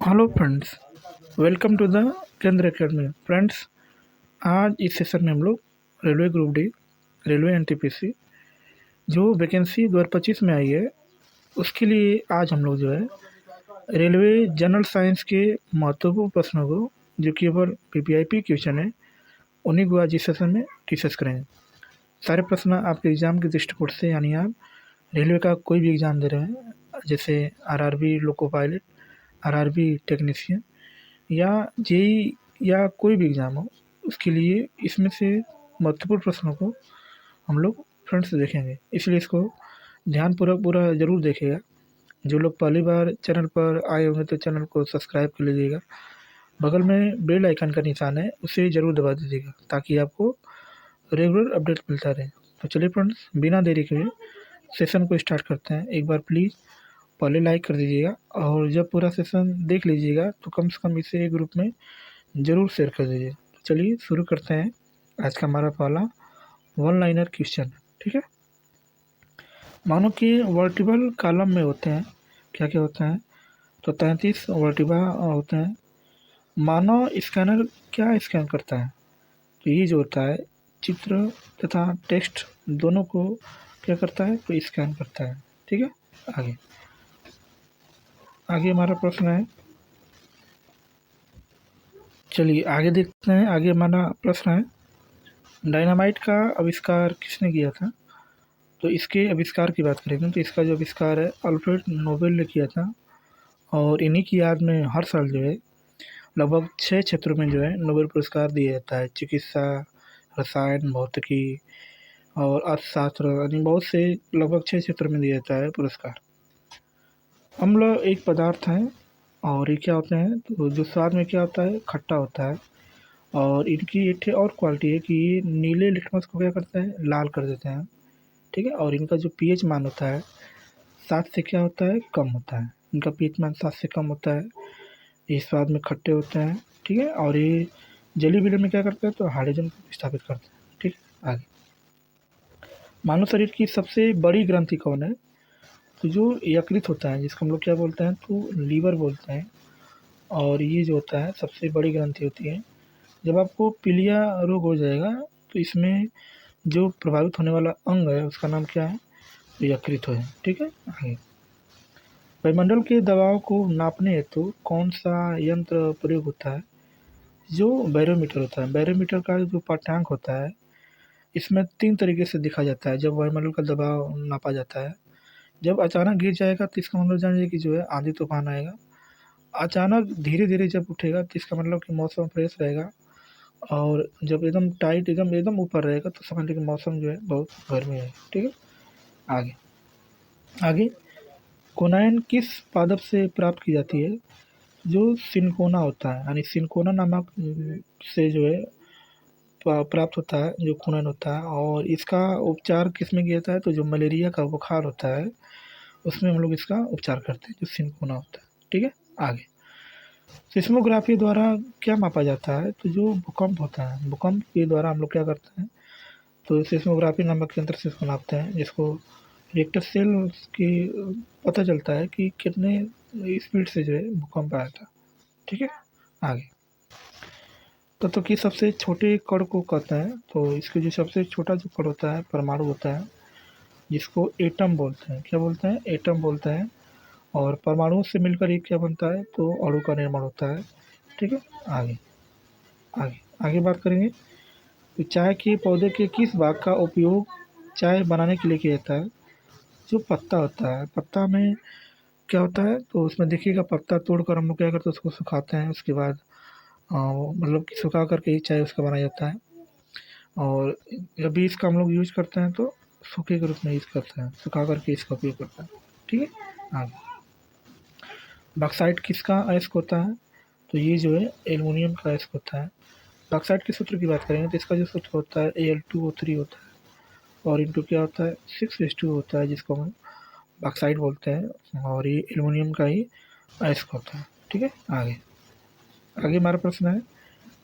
Hello friends, welcome to the Kendra academy. Friends, आज इस session में हम लोग railway group D, railway NTPC जो वैकेंसी 2025 में आई है उसके लिए आज हम लोग जो है रेलवे जनरल साइंस के महत्वपूर्ण प्रश्नों को, जो केवल पीपीआईपी क्वेश्चन है, उन्हीं को आज इस सेशन में डिस्कस करेंगे। सारे प्रश्न आपके एग्ज़ाम के दृष्टिकोण से, यानी आप रेलवे का कोई भी एग्ज़ाम दे रहे हैं, जैसे RRB loco pilot, RRB technician या जेई या कोई भी एग्ज़ाम हो, उसके लिए इसमें से महत्वपूर्ण प्रश्नों को हम लोग फ्रेंड्स देखेंगे। इसलिए इसको ध्यानपूर्वक पूरा ज़रूर देखिएगा। जो लोग पहली बार चैनल पर आए होंगे तो चैनल को सब्सक्राइब कर लीजिएगा। बगल में बेल आइकन का निशान है, उसे ज़रूर दबा दीजिएगा ताकि आपको रेगुलर अपडेट मिलता रहे। तो चलिए फ्रेंड्स, बिना देरी के सेशन को स्टार्ट करते हैं। एक बार प्लीज़ पहले लाइक कर दीजिएगा और जब पूरा सेशन देख लीजिएगा तो कम से कम इसे ग्रुप में ज़रूर शेयर कर दीजिए। तो चलिए शुरू करते हैं। आज का हमारा पहला वन लाइनर क्वेश्चन, ठीक है। मानो कि वर्टिबल कॉलम में होते हैं, क्या क्या होता है, तो 33 वर्टिबा होते हैं। मानो स्कैनर क्या स्कैन करता है, तो ये जो होता है चित्र तथा टेक्स्ट दोनों को क्या करता है, तो स्कैन करता है, ठीक है। आगे आगे हमारा प्रश्न है, चलिए आगे देखते हैं। आगे हमारा प्रश्न है, डायनामाइट का आविष्कार किसने किया था। तो इसके आविष्कार की बात करेंगे तो इसका जो आविष्कार है अल्फ्रेड नोबेल ने किया था। और इन्हीं की याद में हर साल जो है लगभग 6 क्षेत्रों में जो है नोबेल पुरस्कार दिया जाता है। चिकित्सा, रसायन, भौतिकी और अर्थशास्त्र, यानी बहुत से लगभग 6 क्षेत्रों में दिया जाता है पुरस्कार। अम्ल एक पदार्थ है और ये क्या होते हैं, तो जो स्वाद में क्या होता है, खट्टा होता है। और इनकी एक और क्वालिटी है कि ये नीले लिटमस को क्या करते हैं, लाल कर देते हैं, ठीक है। और इनका जो पीएच मान होता है 7 से क्या होता है, कम होता है। इनका पीएच मान 7 से कम होता है। ये स्वाद में खट्टे होते हैं, ठीक है। और ये जली विलय में क्या करते हैं, तो हाइड्रोजन को विस्थापित करते हैं, ठीक है। आगे, मानव शरीर की सबसे बड़ी ग्रंथि कौन है, तो जो यकृत होता है, जिसको हम लोग क्या बोलते हैं, तो लीवर बोलते हैं। और ये जो होता है सबसे बड़ी ग्रंथि होती है। जब आपको पीलिया रोग हो जाएगा तो इसमें जो प्रभावित होने वाला अंग है उसका नाम क्या है, तो यकृत है, ठीक है। आगे, वायुमंडल के दबाव को नापने हेतु कौन सा यंत्र प्रयोग होता है, जो बैरोमीटर होता है। बैरोमीटर का जो पाठ्यांक होता है इसमें 3 तरीके से दिखा जाता है जब वायुमंडल का दबाव नापा जाता है। जब अचानक गिर जाएगा तो इसका मतलब जानिए कि जो है आंधी तूफान आएगा। अचानक धीरे धीरे जब उठेगा तो इसका मतलब कि मौसम फ्रेश रहेगा। और जब एकदम टाइट, एकदम एकदम ऊपर रहेगा तो समझ लीजिए कि मौसम जो है बहुत गर्मी है, ठीक है। आगे आगे, कोनाइन किस पादप से प्राप्त की जाती है, जो सिनकोना होता है, यानी सिनकोना नामक से जो है प्राप्त होता है जो कोनाइन होता है। और इसका उपचार किस में किया जाता है, तो जो मलेरिया का बुखार होता है उसमें हम लोग इसका उपचार करते हैं, जो सिनकोना होता है, ठीक है। आगे, सिस्मोग्राफी द्वारा क्या मापा जाता है, तो जो भूकंप होता है, भूकंप के द्वारा हम लोग क्या करते हैं, तो सिस्मोग्राफी नामक यंत्र से इसको नापते हैं, जिसको रिएक्टर सेल की पता चलता है कि कितने स्पीड से जो है भूकंप आया था, ठीक है। आगे, तत्व की सबसे छोटे कण को कहते हैं, तो इसके जो सबसे छोटा जो कण होता है परमाणु होता है, जिसको एटम बोलते हैं। क्या बोलते हैं, एटम बोलते हैं। और परमाणु से मिलकर एक क्या बनता है, तो अणु का निर्माण होता है, ठीक है। आगे आगे आगे बात करेंगे, तो चाय के पौधे के किस भाग का उपयोग चाय बनाने के लिए किया जाता है, जो पत्ता होता है। पत्ता में क्या होता है, तो उसमें देखिएगा पत्ता तोड़कर हम लोग क्या करते हैं, उसको सुखाते हैं। उसके बाद मतलब कि सुखा करके ही चाय उसका बनाया जाता है। और जब भी इसका हम लोग यूज करते हैं तो सूखे के रूप में यूज करते हैं, सुखा करके इसका उपयोग करते हैं, ठीक है। आगे, बॉक्साइट किसका अयस्क होता है, तो ये जो है एल्युमिनियम का अयस्क होता है। बॉक्साइट के सूत्र की बात करेंगे तो इसका जो सूत्र होता है Al2O3 होता है। और इंटू क्या होता है, 6H2 होता है, जिसको हम बॉक्साइट बोलते हैं। और ये एल्युमिनियम का ही अयस्क होता है, ठीक है। आगे आगे हमारा प्रश्न है,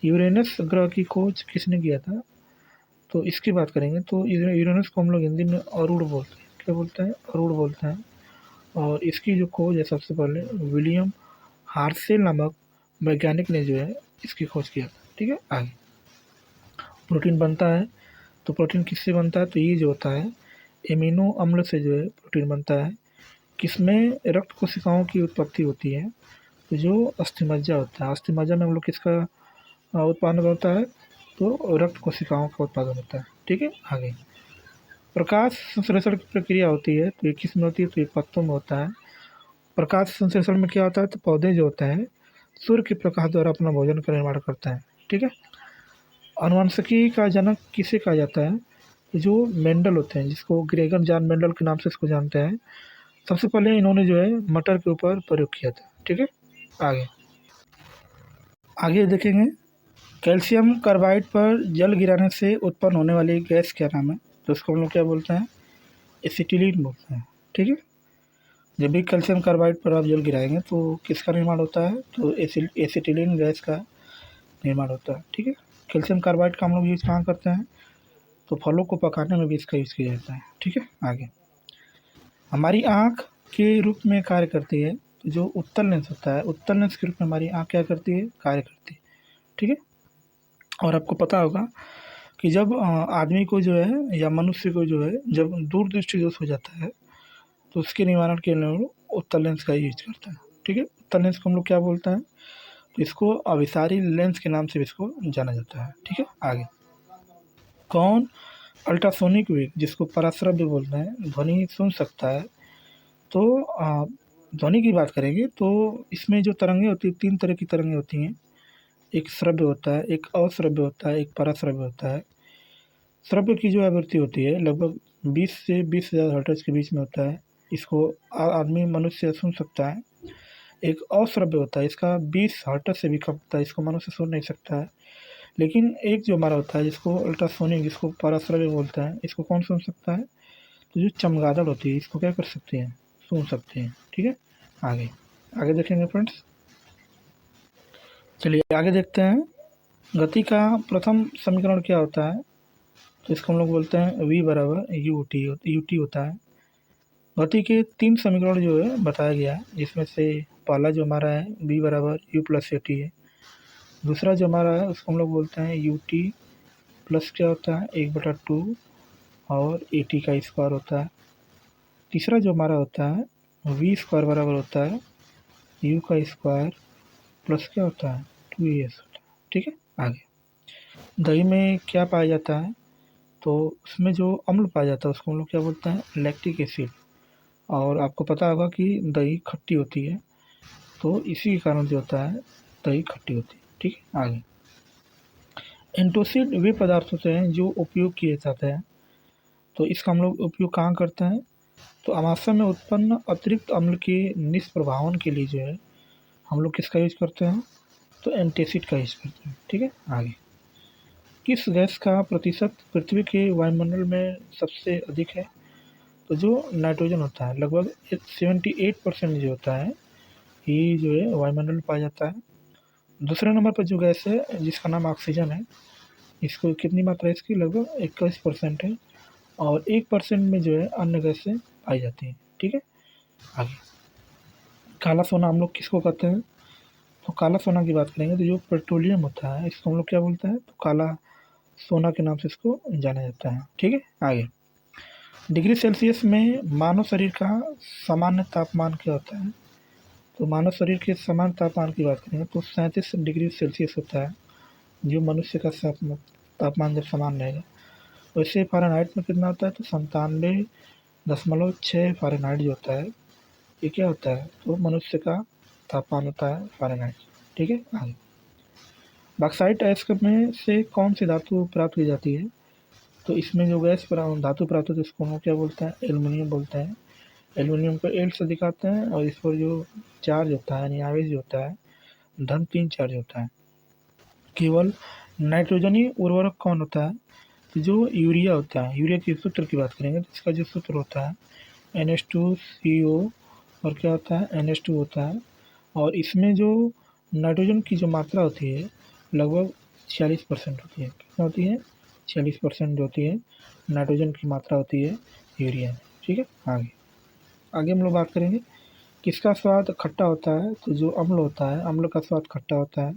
यूरेनस ग्रह की खोज किसने किया था, तो इसकी बात करेंगे तो यूरेनस को हम लोग हिंदी में अरूण बोलते हैं। क्या बोलते हैं, अरूण बोलते हैं। और इसकी जो खोज है सबसे पहले विलियम हार्सेल नामक वैज्ञानिक ने जो है इसकी खोज किया था। ठीक है, आगे प्रोटीन बनता है, तो प्रोटीन किससे बनता है? तो ये जो होता है एमिनो अम्ल से जो है प्रोटीन बनता है। किसमें? रक्त कोशिकाओं की उत्पत्ति होती है। तो जो अस्थिमज्जा होता है, अस्थिमज्जा में हम लोग किसका उत्पादन होता है? तो रक्त कोशिकाओं का उत्पादन होता है। ठीक है, आगे प्रकाश संश्लेषण की प्रक्रिया होती है, तो ये किस में होती है? तो ये पत्तों में होता है। प्रकाश संश्लेषण में क्या होता है? तो पौधे जो होते हैं सूर्य के प्रकाश द्वारा अपना भोजन का निर्माण करते हैं। ठीक है, अनुवांशिकी का जनक किसे कहा जाता है? जो मेंडल होते हैं, जिसको ग्रेगर जॉन मेंडल के नाम से इसको जानते हैं। सबसे पहले इन्होंने जो है मटर के ऊपर प्रयोग किया था। ठीक है, आगे आगे देखेंगे कैल्शियम कार्बाइड पर जल गिराने से उत्पन्न होने वाली गैस क्या नाम है? तो उसको हम लोग क्या बोलते हैं? एसिटिलीन बोलते हैं। ठीक है, जब भी कैल्शियम कार्बाइड पर आप जल गिराएंगे तो किसका निर्माण होता है? तो एसिटिलीन गैस का निर्माण होता है। ठीक है, कैल्शियम कार्बाइड का हम लोग यूज़ कहाँ करते हैं? तो फलों को पकाने में भी इसका यूज़ किया जाता है। ठीक है, आगे हमारी आँख के रूप में कार्य करती है। तो जो उत्तल लेंस होता है, उत्तल लेंस के रूप में हमारी आँख क्या करती है? कार्य करती है। ठीक है, और आपको पता होगा कि जब आदमी को जो है या मनुष्य को जो है जब दूरदृष्टि दोष हो जाता है तो उसके निवारण के लिए हम लोग उत्तल लेंस का यूज करते हैं। ठीक है, उत्तल लेंस को हम लोग क्या बोलते हैं? तो इसको अभिसारी लेंस के नाम से भी इसको जाना जाता है। ठीक है, आगे कौन अल्ट्रासोनिक वेव, जिसको पराश्रव्य बोलते हैं, ध्वनि सुन सकता है? तो ध्वनि की बात करेंगे तो इसमें जो तरंगें होती हैं, 3 तरह की तरंगें होती हैं। एक श्रव्य होता है, एक अश्रव्य होता है, एक पराश्रव्य होता है। श्रव्य की जो आवृत्ति होती है लगभग 20 से 20,000 हर्ट्ज के बीच में होता है। इसको आदमी मनुष्य सुन सकता है। एक अश्रव्य होता है, इसका 20 हर्ट्ज से भी कम होता है, इसको मनुष्य सुन नहीं सकता है। लेकिन एक जो हमारा होता है जिसको अल्ट्रासोनिक, जिसको पराश्रव्य बोलते हैं, इसको कौन सुन सकता है? तो जो चमगादड़ होती है इसको क्या कर सकते हैं? सुन सकते हैं। ठीक है, आगे आगे देखेंगे फ्रेंड्स। चलिए आगे देखते हैं गति का प्रथम समीकरण क्या होता है? तो इसको हम लोग बोलते हैं v बराबर यू टी होता है। गति के 3 समीकरण जो है बताया गया है, जिसमें से पहला जो हमारा है v बराबर यू प्लस ए टी है। दूसरा जो हमारा है उसको हम लोग बोलते हैं यू टी प्लस क्या होता है? 1/2 और ए टी का स्क्वायर होता है। तीसरा जो हमारा होता है वी स्क्वायर बराबर होता है यू का स्क्वायर प्लस क्या होता है? 2as होता है। ठीक है, आगे दही में क्या पाया जाता है? तो उसमें जो अम्ल पाया जाता है उसको हम लोग क्या बोलते हैं? Lactic acid. और आपको पता होगा कि दही खट्टी होती है, तो इसी के कारण जो होता है दही खट्टी होती है। ठीक है, आगे एंटोसिड वे पदार्थ होते हैं जो उपयोग किए जाते हैं। तो इसका हम लोग उपयोग कहाँ करते हैं? तो अमाशय में उत्पन्न अतिरिक्त अम्ल के निष्प्रभावन के लिए जो है हम लोग किसका यूज करते हैं? तो एंटासिड का यूज करते हैं। ठीक है, आगे किस गैस का प्रतिशत पृथ्वी के वायुमंडल में सबसे अधिक है? तो जो नाइट्रोजन होता है लगभग 78% जो होता है ये जो है वायुमंडल में पाया जाता है। दूसरे नंबर पर जो गैस है जिसका नाम ऑक्सीजन है, इसको कितनी मात्रा है इसकी? लगभग 21% है। और 1% में जो है अन्य गैसें पाई जाती हैं। ठीक है, आगे काला सोना हम लोग किसको कहते हैं? तो काला सोना की बात करेंगे तो जो पेट्रोलियम होता है इसको हम लोग क्या बोलते हैं? तो काला सोना के नाम से इसको जाना जाता है। ठीक है, आगे डिग्री सेल्सियस में मानव शरीर का सामान्य तापमान क्या होता है? तो मानव शरीर के सामान्य तापमान की बात करेंगे तो 37 डिग्री सेल्सियस होता है, जो मनुष्य का तापमान जब समान रहेगा। वैसे फ़ारेनहाइट में कितना होता है? तो 97.6 फ़ारेनहाइट जो होता है ये क्या होता है? तो मनुष्य का तापमान होता है फ़ारेनहाइट। ठीक है, आगे बॉक्साइट अयस्क में से कौन सी धातु प्राप्त की जाती है? तो इसमें जो गैस धातु प्राप्त होती है उसको हम क्या बोलते हैं? एल्युमिनियम बोलते हैं। एल्युमिनियम को एल से दिखाते हैं और इस पर जो चार्ज होता है यानी आवेश जो होता है धन 3 चार्ज होता है। केवल नाइट्रोजनी उर्वरक कौन होता है? तो जो यूरिया होता है, यूरिया के सूत्र की बात करेंगे तो इसका जो सूत्र होता है NH2CO और क्या होता है? NH2 होता है। और इसमें जो नाइट्रोजन की जो मात्रा होती है लगभग 46% होती है। कितना होती है? 46% जो होती है नाइट्रोजन की मात्रा होती है यूरिया में। ठीक है, आगे आगे हम लोग बात करेंगे किसका स्वाद खट्टा होता है? तो जो अम्ल होता है, अम्ल का स्वाद खट्टा होता है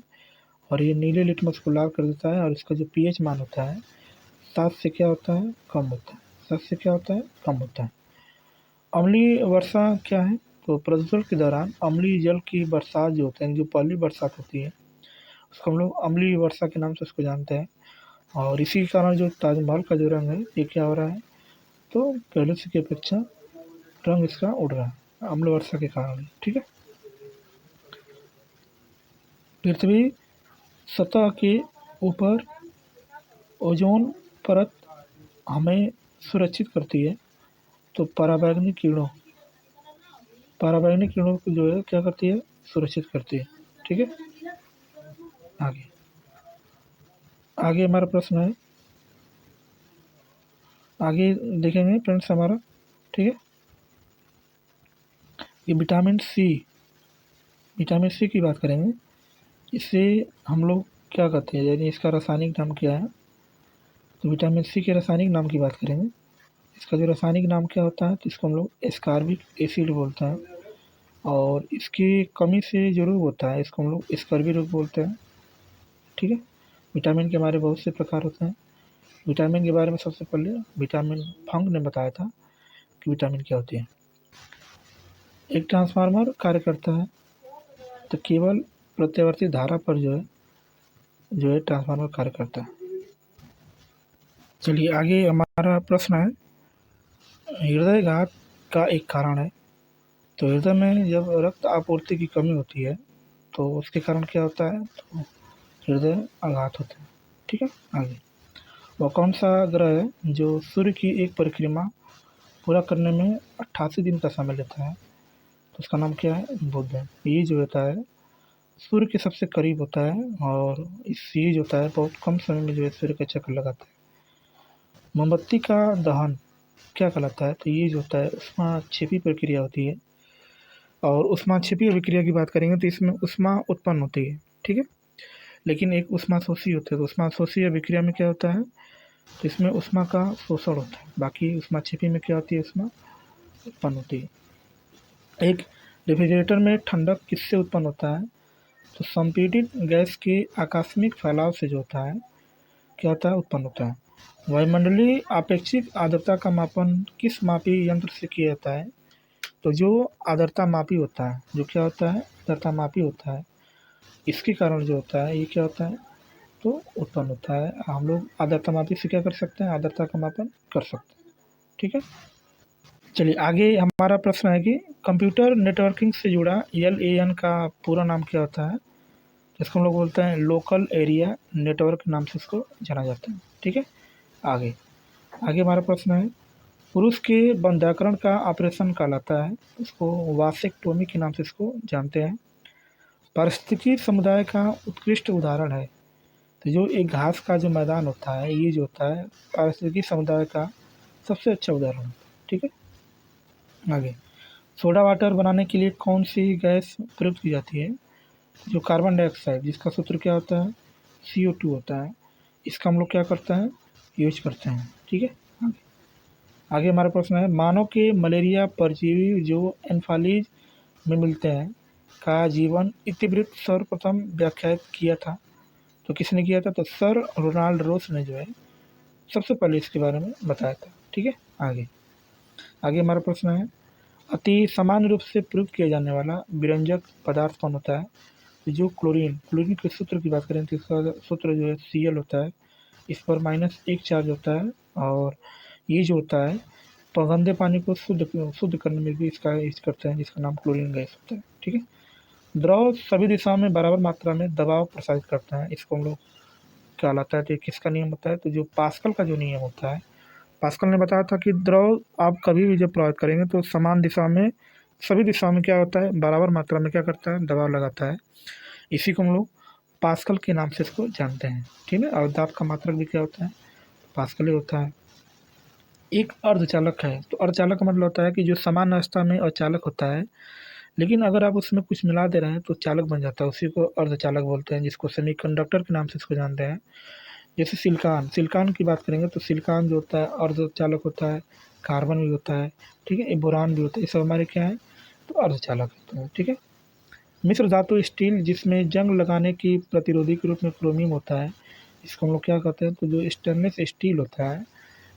और ये नीले लिटमस को लाल कर देता है और इसका जो पीएच मान होता है 7 से क्या होता है? कम होता है। 7 से क्या होता है? कम होता है। अम्लीय वर्षा क्या है? तो प्रदूषण के दौरान अम्लीय जल की बरसात जो होते हैं, जो पहली बरसात होती है उसको हम लोग अम्लीय वर्षा के नाम से उसको जानते हैं। और इसी के कारण जो ताजमहल का जो रंग है ये क्या हो रहा है? तो पहले से की अपेक्षा रंग इसका उड़ रहा है अम्ल वर्षा के कारण। ठीक है। पृथ्वी सतह के ऊपर ओजोन परत हमें सुरक्षित करती है। तो पराबैंगनी किरणों को जो है क्या करती है? सुरक्षित करती है। ठीक है। आगे आगे हमारा प्रश्न है, आगे देखेंगे फ्रेंड्स हमारा। ठीक है। ये विटामिन सी की बात करेंगे। इससे हम लोग क्या करते हैं, यानी इसका रासायनिक नाम क्या है? तो विटामिन सी के रासायनिक नाम की बात करेंगे। इसका जो रासायनिक नाम क्या होता है? तो इसको हम लोग एस्कॉर्बिक एसिड बोलते हैं। और इसकी कमी से जो रोग होता है इसको हम लोग स्कर्वी रोग बोलते हैं। ठीक है। विटामिन के हमारे बहुत से प्रकार होते हैं। विटामिन के बारे में सबसे पहले विटामिन फंक ने बताया था कि विटामिन क्या होती है। एक ट्रांसफार्मर कार्य करता है तो केवल प्रत्यावर्ती धारा पर जो है ट्रांसफार्मर कार्य करता है। चलिए आगे हमारा प्रश्न है, हृदयघात का एक कारण है। तो हृदय में जब रक्त आपूर्ति की कमी होती है तो उसके कारण क्या होता है? तो हृदय आघात होता है। ठीक है। आगे वह कौन सा ग्रह है जो सूर्य की एक परिक्रमा पूरा करने में 88 दिन का समय लेता है? तो उसका नाम क्या है? बुध है। ये जो होता है सूर्य के सबसे करीब होता है और ये जो होता है बहुत कम समय में जो है सूर्य का चक्कर लगाता है। मोमबत्ती का दहन क्या कहलाता है? तो ये जो होता है ऊष्माक्षेपी प्रक्रिया होती है। और ऊष्माक्षेपी अभिक्रिया की बात करेंगे तो इसमें ऊष्मा उत्पन्न होती है। ठीक है। लेकिन एक ऊष्माशोषी होता है। तो ऊष्माशोषी अभिक्रिया में क्या होता है? तो इसमें ऊष्मा का शोषण होता है। बाकी ऊष्माक्षेपी में क्या होती है? ऊष्मा उत्पन्न होती है। एक रेफ्रिजरेटर में ठंडक किससे उत्पन्न होता है? तो संपीड़ित गैस के आकस्मिक फैलाव से जो होता है क्या होता है? उत्पन्न होता है। वायुमंडलीय आपेक्षिक आर्द्रता का मापन किस मापी यंत्र से किया जाता है? तो जो आर्द्रता मापी होता है, जो क्या होता है? आर्द्रता मापी होता है, इसके कारण जो होता है ये क्या होता है? तो उत्पन्न होता है। हम लोग आर्द्रता मापी से क्या कर सकते हैं? आर्द्रता का मापन कर सकते हैं। ठीक है। चलिए आगे हमारा प्रश्न है कि कंप्यूटर नेटवर्किंग से जुड़ा LAN का पूरा नाम क्या होता है? जिसको हम लोग बोलते हैं लोकल एरिया नेटवर्क नाम से इसको जाना जाता है। ठीक है। आगे आगे हमारा प्रश्न है, पुरुष के बंध्याकरण का ऑपरेशन कहलाता है, उसको वासेक्टोमी के नाम से इसको जानते हैं। पारिस्थितिकी समुदाय का उत्कृष्ट उदाहरण है। तो जो एक घास का जो मैदान होता है ये जो होता है पारिस्थितिकी समुदाय का सबसे अच्छा उदाहरण होता है। ठीक है। आगे सोडा वाटर बनाने के लिए कौन सी गैस प्रयुक्त की जाती है? जो कार्बन डाइऑक्साइड, जिसका सूत्र क्या होता है? CO2 होता है। इसका हम लोग क्या करते हैं? यूज करते हैं। ठीक है। आगे आगे हमारा प्रश्न है, मानव के मलेरिया परजीवी जो एन्फालीज में मिलते हैं का जीवन इतिवृत्त सर्वप्रथम व्याख्यात किया था। तो किसने किया था? तो सर रोनाल्ड रोस ने जो है सबसे पहले इसके बारे में बताया था। ठीक है। आगे आगे हमारा प्रश्न है, अति सामान्य रूप से प्रयुक्त किया जाने वाला विरंजक पदार्थ कौन होता है? तो जो क्लोरीन के सूत्र की बात करें तो इसका सूत्र जो है Cl होता है। इस पर -1 चार्ज होता है और ये जो होता है गंदे पानी को शुद्ध करने में भी इसका यूज करते हैं, जिसका नाम क्लोरीन गैस होता है। ठीक है। द्रव सभी दिशाओं में बराबर मात्रा में दबाव प्रसारित करता है, इसको हम लोग कहलाता है। तो ये किसका नियम होता है? तो जो पास्कल का जो नियम होता है, पास्कल ने बताया था कि द्रव आप कभी भी जब प्रयोग करेंगे तो समान दिशा में सभी दिशाओं में क्या होता है? बराबर मात्रा में क्या करता है? दबाव लगाता है। इसी को हम लोग पास्कल के नाम से इसको जानते हैं। ठीक है। और दाब का मात्रक भी क्या होता है? पास्कल ही होता है। एक अर्धचालक है। तो अर्धचालक का मतलब होता है कि जो समान अवस्था में अर्धचालक होता है लेकिन अगर आप उसमें कुछ मिला दे रहे हैं तो चालक बन जाता है, उसी को अर्धचालक बोलते हैं, जिसको सेमीकंडक्टर के नाम से इसको जानते हैं। जैसे सिलिकॉन की बात करेंगे तो सिलिकॉन जो होता है अर्धचालक होता है, कार्बन भी होता है। ठीक है। ये बोरान भी होता है। ये सब हमारे क्या है? तो अर्धचालक होता है। ठीक है। मिश्र धातु स्टील जिसमें जंग लगाने की प्रतिरोधी के रूप में क्रोमियम होता है, इसको हम लोग क्या कहते हैं? तो जो स्टेनलेस स्टील होता है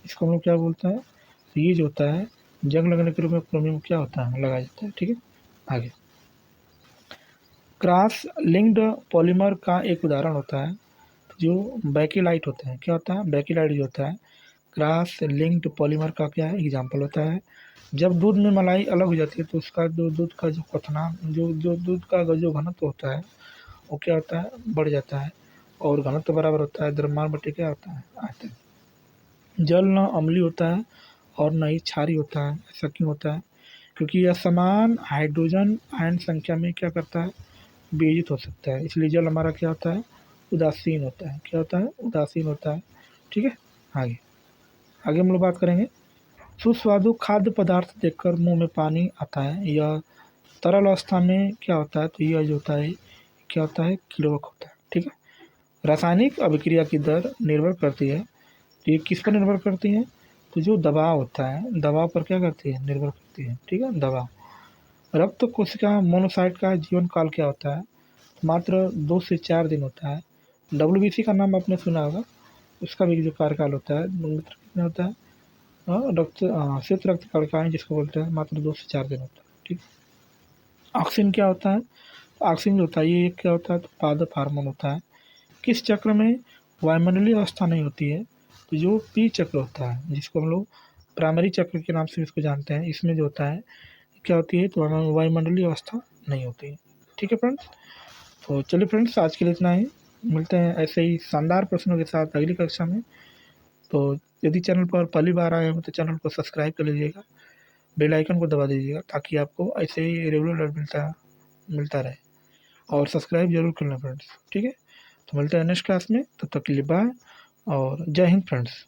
इसको हम लोग क्या बोलते हैं? तो ये जो होता है जंग लगने के रूप में क्रोमियम क्या होता है? लगाया जाता है। ठीक है। आगे क्रॉस लिंक्ड पॉलीमर का एक उदाहरण होता है जो बैकिलाइट होता है। क्या होता है? बैकिलाइट जो होता है क्रॉस लिंक्ड पॉलीमर का क्या है? एग्जाम्पल होता है। जब दूध में मलाई अलग हो जाती है तो उसका जो दूध का जो क्वथना जो दूध का जो घनत्व होता है वो क्या होता है? बढ़ जाता है और घनत्व बराबर होता है द्रव्यमान बटे क्या होता है? आयतन। जल न अम्लीय होता है और न ही क्षारीय होता है। ऐसा क्यों होता है? क्योंकि यह समान हाइड्रोजन आयन संख्या में क्या करता है? विभाजित हो सकता है। इसलिए जल हमारा क्या होता है? उदासीन होता है। क्या होता है? उदासीन होता है। ठीक है। आगे आगे हम लोग बात करेंगे। सुस्वादु खाद्य पदार्थ देखकर मुंह में पानी आता है। यह तरल अवस्था में क्या होता है? तो यह जो होता है क्या होता है? किण्वक होता है। ठीक है। रासायनिक अभिक्रिया की दर निर्भर करती है। तो ये किस पर निर्भर करती है? तो जो दबाव होता है दबाव पर क्या करती है? निर्भर करती है। ठीक है। दबाव। रक्त कोशिका मोनोसाइट का जीवन काल क्या होता है? मात्र 2 से 4 दिन होता है। डब्ल्यूबीसी का नाम आपने सुना होगा, उसका भी जो कार्यकाल होता है मात्र कितना होता है? श्वेत रक्त कणिकाएँ जिसको बोलते हैं मात्र 2 से 4 दिन होता है। ठीक। ऑक्सिन क्या होता है? ऑक्सिन जो होता है ये क्या होता है? तो पादप हार्मोन होता है। किस चक्र में वायुमंडलीय अवस्था नहीं होती है? तो जो पी चक्र होता है जिसको हम लोग प्राइमरी चक्र के नाम से इसको जानते हैं, इसमें जो होता है क्या होती है? तो वायुमंडलीय अवस्था नहीं होती है। ठीक है फ्रेंड्स। तो चलिए फ्रेंड्स आज के लिए इतना ही। मिलते हैं ऐसे ही शानदार प्रश्नों के साथ अगली कक्षा में। तो यदि चैनल पर पहली बार आए हो तो चैनल को सब्सक्राइब कर लीजिएगा, बेल आइकन को दबा दीजिएगा ताकि आपको ऐसे ही रेगुलर मिलता मिलता रहे और सब्सक्राइब जरूर करना फ्रेंड्स। ठीक है। तो मिलते हैं नेक्स्ट क्लास में, तब तक के लिए बाय और जय हिंद फ्रेंड्स।